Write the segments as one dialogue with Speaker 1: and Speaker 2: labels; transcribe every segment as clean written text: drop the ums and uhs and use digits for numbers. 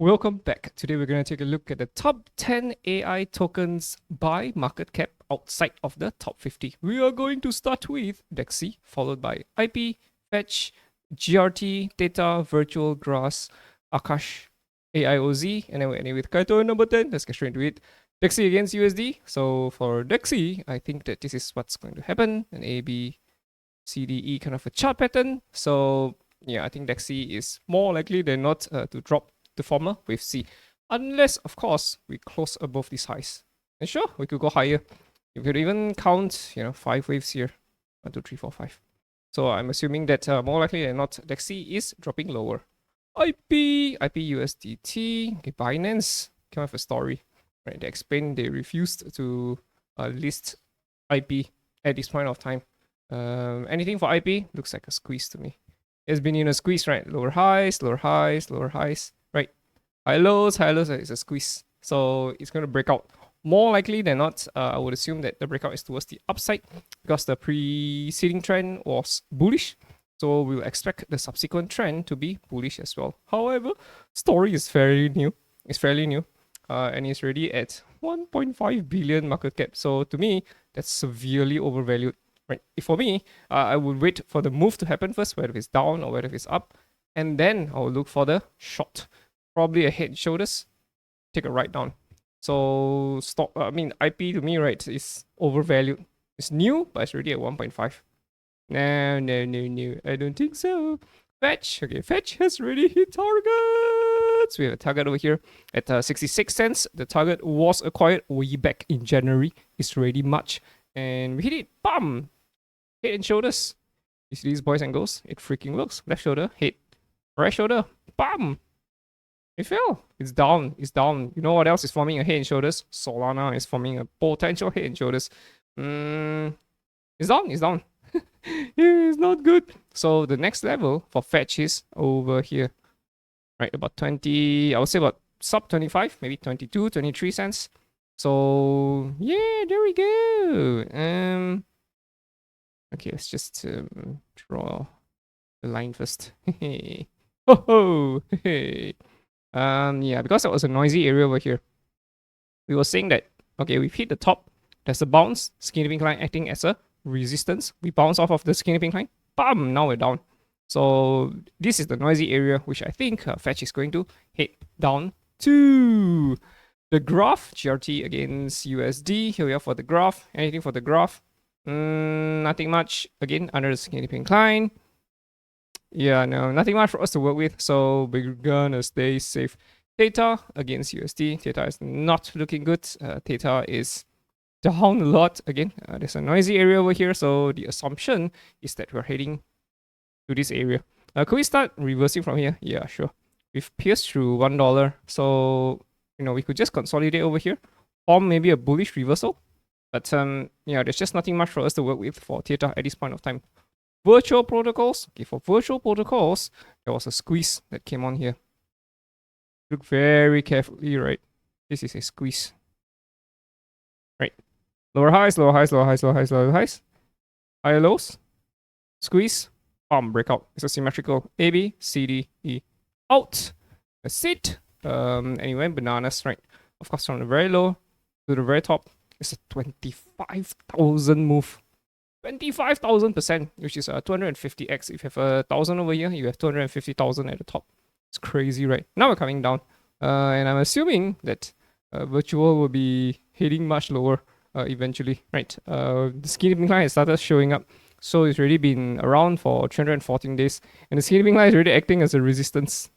Speaker 1: Welcome back. Today we're going to take a look at the top 10 AI tokens by market cap outside of the top 50. We are going to start with DEXE, followed by IP, Fetch, GRT, THETA, Virtual Grass, Akash, AIOZ, and then we're ending with KAITO number 10. Let's get straight into it. DEXE against USD. So for DEXE, I think that this is what's going to happen. An A, B, C, D, E kind of a chart pattern. So yeah, I think DEXE is more likely than not to drop the former wave C, unless of course we close above these highs. And sure, we could go higher. You could even count 5 waves here. 1 2 3 4 5. So I'm assuming that more likely than not DEXE is dropping lower. IP USDT. Okay, Binance kind of a story, right? They explained they refused to list IP at this point of time. Anything for IP looks like a squeeze to me. It's been in a squeeze, right? Lower highs, lower highs, lower highs, right? High lows is a squeeze. So it's going to break out. More likely than not, I would assume that the breakout is towards the upside because the preceding trend was bullish. So we'll expect the subsequent trend to be bullish as well. However, story is fairly new. It's fairly new. And it's already at 1.5 billion market cap. So to me, that's severely overvalued. Right. For me, I would wait for the move to happen first, whether it's down or whether it's up, and then I'll look for the short, probably a head and shoulders, take a right down. So stop. IP to me, right, is overvalued. It's new, but it's already at 1.5. No. I don't think so. Fetch. Okay, Fetch has already hit targets. We have a target over here at 66 cents. The target was acquired way back in January. It's already March. And we hit it. Bam! Head and shoulders. You see these boys and girls? It freaking works. Left shoulder, hit. Right shoulder, bam! It fell. It's down. It's down. You know what else is forming a head and shoulders? Solana is forming a potential head and shoulders. It's down. It's down. It's not good. So the next level for Fetch is over here. Right, about 20, I would say about sub 25, maybe 22, 23 cents. So yeah, there we go. Okay, let's just draw the line first. Ho. Yeah, because that was a noisy area over here. We were saying that, okay, we've hit the top. There's a bounce. Skinny pink line acting as a resistance. We bounce off of the skinny pink line. Bam! Now we're down. So this is the noisy area, which I think Fetch is going to head down to. The graph, GRT against USD. Here we are for the graph. Anything for the graph? Nothing much. Again, under the skinny pink line. Yeah, no, nothing much for us to work with. So we're gonna stay safe. THETA against USD. THETA is not looking good. THETA is down a lot. Again, there's a noisy area over here. So the assumption is that we're heading to this area. Could we start reversing from here? Yeah, sure. We've pierced through $1. So we could just consolidate over here, or maybe a bullish reversal. But there's just nothing much for us to work with for THETA at this point of time. Virtual protocols. Okay, for virtual protocols, there was a squeeze that came on here. Look very carefully, right? This is a squeeze. Right. Lower highs, lower highs, lower highs, lower highs, lower highs. Higher lows. Squeeze. Bam, breakout. It's a symmetrical A, B, C, D, E. Out. That's it. Anyway, bananas, right? Of course, from the very low to the very top, it's a 25,000 move. 25,000%, which is 250x. If you have 1,000 over here, you have 250,000 at the top. It's crazy, right? Now we're coming down. And I'm assuming that virtual will be heading much lower eventually, right? The skinny pink line has started showing up. So it's already been around for 314 days. And the skinny pink line is already acting as a resistance.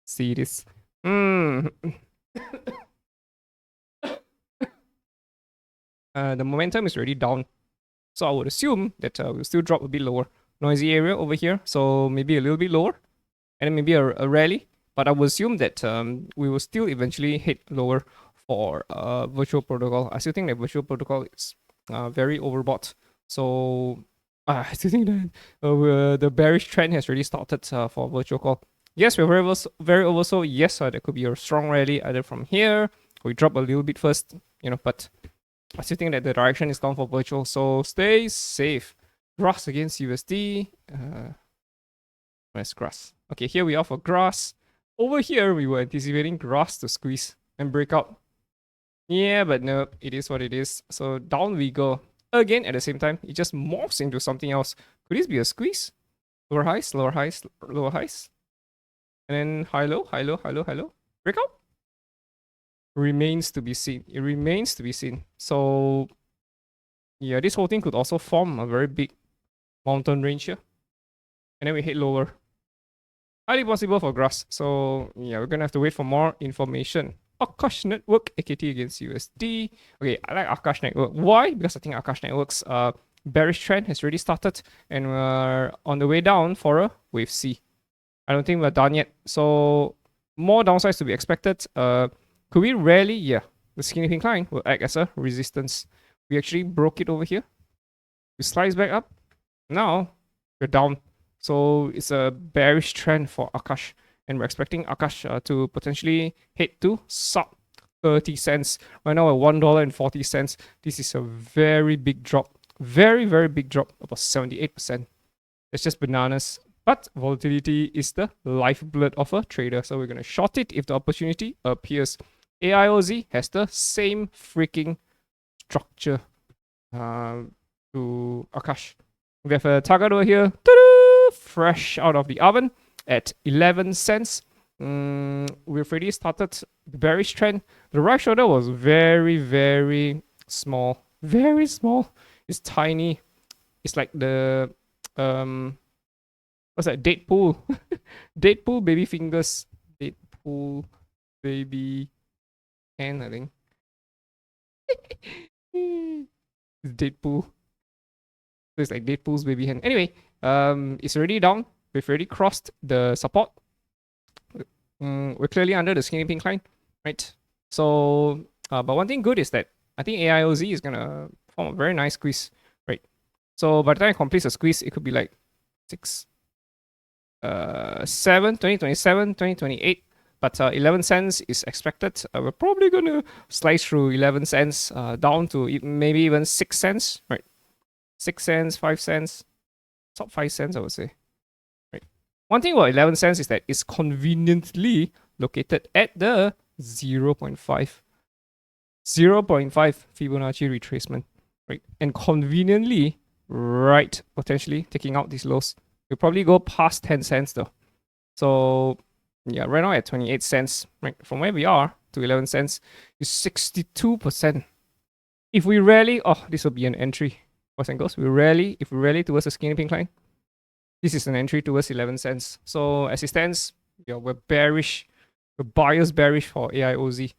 Speaker 1: See this. The momentum is already down. So I would assume that we'll still drop a bit lower. Noisy area over here, so maybe a little bit lower. And then maybe a rally. But I would assume that we will still eventually hit lower for virtual protocol. I still think that virtual protocol is very overbought. So I still think that the bearish trend has already started for virtual call. Yes, we're very oversold. Yes, there could be a strong rally either from here. We drop a little bit first, but I still think that the direction is down for virtual. So stay safe. Grass against USD. Where's grass? Okay, here we are for grass. over here, we were anticipating grass to squeeze and break out. Yeah, but no, it is what it is. So down we go. Again, at the same time, it just morphs into something else. Could this be a squeeze? Lower highs, lower highs, lower highs. And then high low, high low, high low, high low. Breakout? Remains to be seen. It remains to be seen. So yeah, this whole thing could also form a very big mountain range here. And then we hit lower. Highly possible for grass. So yeah, we're gonna have to wait for more information. Akash Network, AKT against USD. Okay, I like Akash Network. Why? Because I think Akash Network's bearish trend has already started and we're on the way down for a wave C. I don't think we're done yet. So more downsides to be expected. Could we rally? Yeah, the skinny pink line will act as a resistance. We actually broke it over here. We slice back up. Now we're down. So it's a bearish trend for Akash. And we're expecting Akash to potentially head to sub 30 cents. Right now at $1.40. This is a very big drop. Very, very big drop. About 78%. It's just bananas. But volatility is the lifeblood of a trader. So we're going to short it if the opportunity appears. AIOZ has the same freaking structure to Akash. We have a target over here. Fresh out of the oven at 11 cents. We've already started the bearish trend. The right shoulder was very, very small. Very small. It's tiny. It's like the what's that? Deadpool. Deadpool baby fingers. Deadpool baby hand, I think. It's Deadpool. So it's like Deadpool's baby hand. Anyway, it's already down. We've already crossed the support. We're clearly under the skinny pink line, right? So, but one thing good is that I think AIOZ is gonna form a very nice squeeze, right? So by the time it completes a squeeze, it could be like 2027, 2028. But 11 cents is expected. We're probably gonna slice through 11 cents down to maybe even 6 cents, right? 6 cents, 5 cents, top 5 cents, I would say. Right. One thing about 11 cents is that it's conveniently located at the 0.5 Fibonacci retracement, right? And conveniently, right, potentially taking out these lows. You'll probably go past 10 cents though. So yeah, right now at 28 cents, right? From where we are to 11 cents is 62%. If we rally, oh, this will be an entry. Boys and girls, if we rally towards the skinny pink line, this is an entry towards 11 cents. So as it stands, yeah, we're bearish. We're buyers bearish for AIOZ.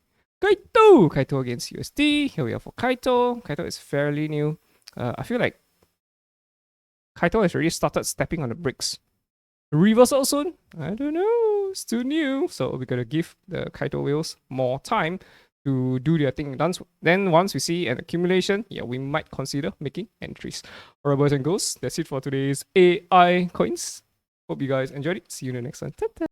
Speaker 1: KAITO against USD. Here we are for KAITO. KAITO is fairly new. I feel like KAITO has already started stepping on the bricks. Reversal soon? I don't know. It's too new. So we're going to give the KAITO whales more time to do their thing. Then once we see an accumulation, yeah, we might consider making entries. Alright, boys and girls, that's it for today's AI coins. Hope you guys enjoyed it. See you in the next one. Ta-ta.